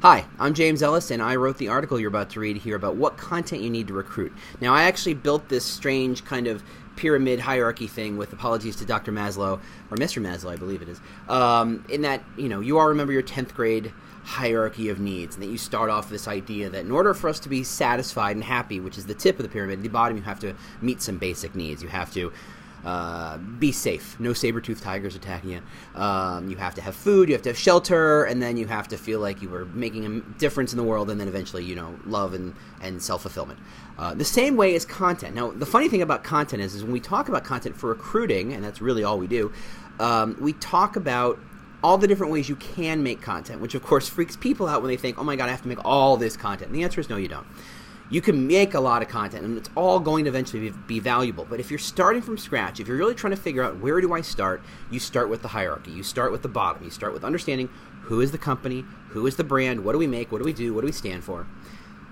Hi, I'm James Ellis, and I wrote the article you're about to read here about what content you need to recruit. Now, I actually built this strange kind of pyramid hierarchy thing with apologies to Dr. Maslow, or Mr. Maslow, I believe it is, in that, you all remember your 10th grade hierarchy of needs, and that you start off with this idea that in order for us to be satisfied and happy, which is the tip of the pyramid, at the bottom you have to meet some basic needs. You have to be safe. No saber-toothed tigers attacking you. You have to have food, you have to have shelter, and then you have to feel like you are making a difference in the world, and then eventually, love and self-fulfillment. The same way as content. Now, the funny thing about content is when we talk about content for recruiting, and that's really all we do, we talk about all the different ways you can make content, which of course freaks people out when they think, oh my god, I have to make all this content. And the answer is no, you don't. You can make a lot of content, and it's all going to eventually be valuable. But if you're starting from scratch, if you're really trying to figure out where do I start, you start with the hierarchy. You start with the bottom. You start with understanding who is the company, who is the brand, what do we make, what do we do, what do we stand for.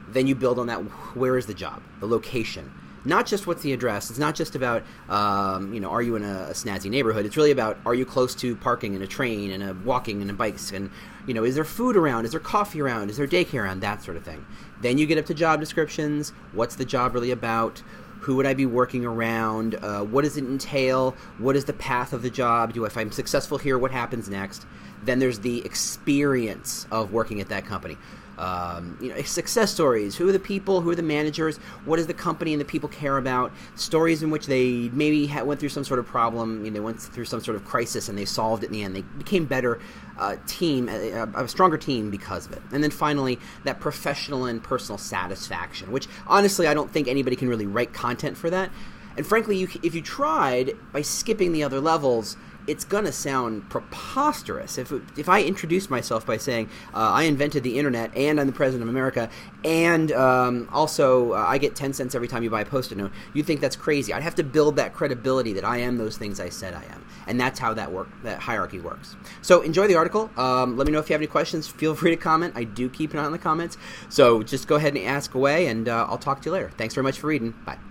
Then you build on that, where is the job, the location. Not just what's the address. It's not just about, are you in a snazzy neighborhood. It's really about, are you close to parking and a train and a walking and a bikes and, is there food around? Is there coffee around? Is there daycare around? That sort of thing. Then you get up to job descriptions. What's the job really about? Who would I be working around? What does it entail? What is the path of the job? If I'm successful here, what happens next? Then there's the experience of working at that company. Success stories. Who are the people? Who are the managers? What does the company and the people care about? Stories in which they maybe went through some sort of problem. They went through some sort of crisis and they solved it in the end. They became better team, a stronger team because of it. And then finally, that professional and personal satisfaction, which honestly I don't think anybody can really write content for that. And frankly, if you tried by skipping the other levels, it's going to sound preposterous. If I introduce myself by saying, I invented the internet, and I'm the president of America, and also I get 10 cents every time you buy a Post-it note, you'd think that's crazy. I'd have to build that credibility that I am those things I said I am. And that's how that hierarchy works. So enjoy the article. Let me know if you have any questions. Feel free to comment. I do keep an eye on the comments. So just go ahead and ask away, and I'll talk to you later. Thanks very much for reading. Bye.